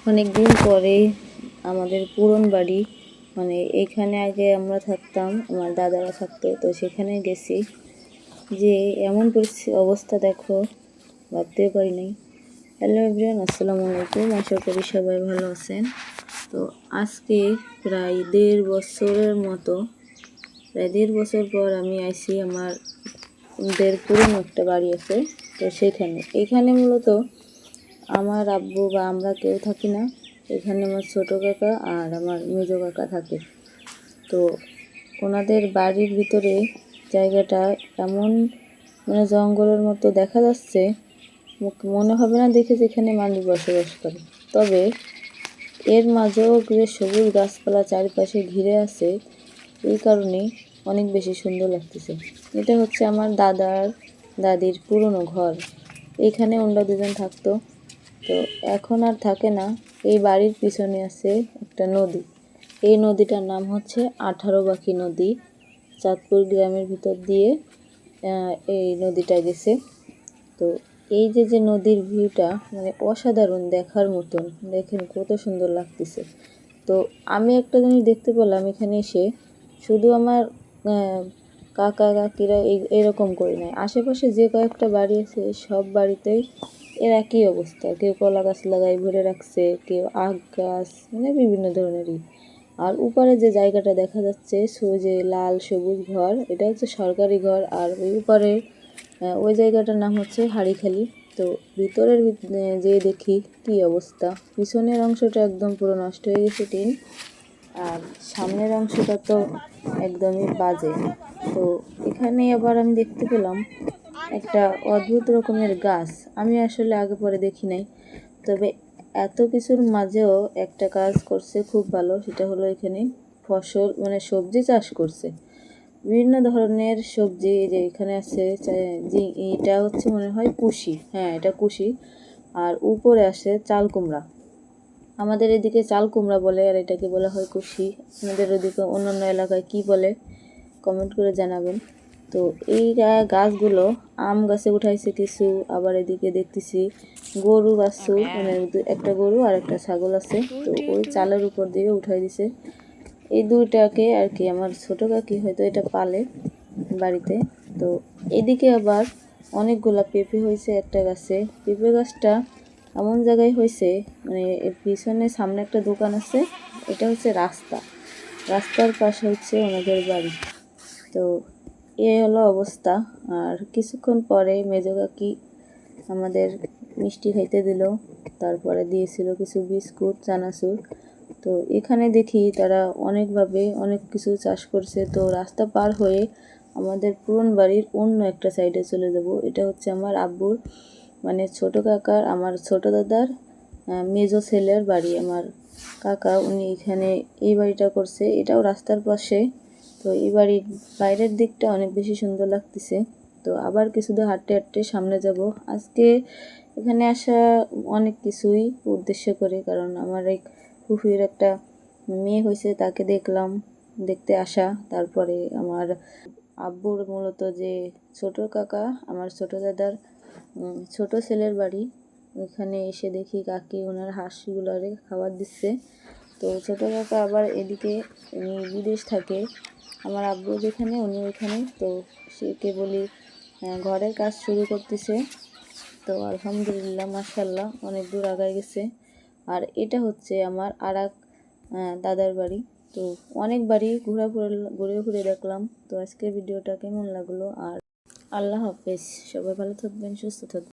অনেক দিন পরে আমাদের পুরন বাড়ি, মানে এখানে আগে আমরা থাকতাম, আমার দাদারা থাকতো, তো সেখানে গেছি। যে এমন অবস্থা দেখো, ভাবতেও পারি নাই। হ্যালো এভরিওয়ান, আসসালামু আলাইকুম। আশা করি সবাই ভালো আছেন। তো আজকে প্রায় 1.5 বছরের মতো, প্রায় 1.5 বছর পর আমি আইছি। আমাদের পুরনো একটা বাড়ি আছে, তো এখানে মূলত আমার আব্বু বা আমরা কেউ থাকি না। এখানে আমার ছোটো কাকা আর আমার মেজো কাকা থাকে। তো ওনাদের বাড়ির ভিতরে জায়গাটা এমন, মানে জঙ্গলের মতো দেখা যাচ্ছে, মনে হবে না দেখে যেখানে মানুষ বসবাস করে। তবে এর মাঝেও যে সবুজ গাছপালা চারিপাশে ঘিরে আছে, এই কারণে অনেক বেশি সুন্দর লাগতেছে। এটা হচ্ছে আমার দাদির পুরনো ঘর। এখানে ওনারা দুজন থাকতো। তো এখন আর থাকে না। এই বাড়ির পিছনে আছে একটা নদী। এই নদীটার নাম হচ্ছে 18 নদী। চাঁদপুর গ্রামের ভিতর দিয়ে এই নদীটা গেছে। তো এই যে নদীর ভিউটা, মানে অসাধারণ, দেখার মতন। দেখেন কত সুন্দর লাগতেছে। তো আমি একটা জিনিস দেখতে পেলাম এখানে এসে, শুধু আমার কাকা কাকিরা এরকম করে নাই, আশেপাশে যে কয়েকটা বাড়ি আছে সব বাড়িতেই এর একই অবস্থা। কেউ কলা গাছ লাগাই ভরে রাখছে, কেউ আখ গাছ, মানে বিভিন্ন ধরনেরই। আর উপরে যে জায়গাটা দেখা যাচ্ছে, যে লাল সবুজ ঘর, এটা হচ্ছে সরকারি ঘর। আর ওই উপরে ওই জায়গাটার নাম হচ্ছে হাড়িখালি। তো ভিতরের যে দেখি কি অবস্থা, পিছনের অংশটা একদম পুরো নষ্ট হয়ে গেছে, টিন। আর সামনের অংশটা তো একদমই বাজে। তো এখানে আবার আমি দেখতে পেলাম একটা অদ্ভুত রকমের গাছ। আমি আসলে আগে পরে দেখি নাই। তবে এত কিছুর মাঝেও একটা কাজ করছে খুব ভালো, সেটা হলো এখানে ফসল, মানে সবজি চাষ করছে। বিভিন্ন ধরনের সবজি যে এখানে আছে, যে এটা হচ্ছে মনে হয় কুশি, হ্যাঁ এটা কুশি। আর উপরে আসে চাল কুমড়া। আমাদের এদিকে চাল কুমড়া বলে, আর এটাকে বলা হয় কুশি। আমাদের ওদিকে অন্যান্য এলাকায় কি বলে কমেন্ট করে জানাবেন। তো এই গাছগুলো আম গাছে উঠাইছে কিছু, আবার এদিকে দেখতেছি গরু বাছু, মানে একটা গরু আর একটা ছাগল আছে। তো ওই চালের উপর দিয়ে উঠাই দিছে। এই দুইটাকে আর কি আমার ছোটো কাকি হয়তো এটা পালে বাড়িতে। তো এদিকে আবার অনেকগুলা পেঁপে হয়েছে একটা গাছে। পেঁপে গাছটা এমন জায়গায় হয়েছে, মানে পিছনে সামনে একটা দোকান আছে, এটা হচ্ছে রাস্তার পাশে হচ্ছে ওনাদের বাড়ি। তো এ হলো অবস্থা। আর কিছুক্ষণ পরে মেজো কাকি আমাদের মিষ্টি খাইতে দিল, তারপরে দিয়েছিল কিছু বিস্কুট, চানাচুর। তো এখানে দেখি তারা অনেকভাবে অনেক কিছু চাষ করছে। তো রাস্তা পার হয়ে আমাদের পুরন বাড়ির অন্য একটা সাইডে চলে যাব। এটা হচ্ছে আমার আব্বুর, মানে ছোট কাকার, আমার ছোট দাদার মেজো ছেলের বাড়ি। আমার কাকা উনি এখানে এই বাড়িটা করছে, এটাও রাস্তার পাশে। তো এই বাড়ির বাইরের দিকটা অনেক বেশি সুন্দর লাগতেছে। তো আবার কিছুদূর হাঁটতে হাঁটতে সামনে যাব। আজকে এখানে আসা অনেক কিছুই উদ্দেশ্য করে, কারণ আমার এক ফুফির একটা মেয়ে হয়েছে, তাকে দেখতে আসা। তারপরে আমার আব্বুর মূলত যে ছোট কাকা, আমার ছোট দাদার ছোট ছেলের বাড়ি, ওইখানে এসে দেখি কাকি ওনার হাঁসগুলোরে খাবার দিচ্ছে। তো ছোটো কাকা আবার এদিকে, উনি বিদেশ থাকে, আমার আব্বু যেখানে উনি ওইখানে। তো সে কেবলই ঘরের কাজ শুরু করতেছে। তো আলহামদুলিল্লাহ মাশাল্লাহ অনেক দূর আগায় গেছে। আর এটা হচ্ছে আমার আর এক দাদার বাড়ি। তো অনেক বাড়ি ঘুরে ঘুরে দেখলাম। তো আজকের ভিডিওটা কেমন লাগলো, আর আল্লাহ হাফেজ। সবাই ভালো থাকবেন, সুস্থ থাকবেন।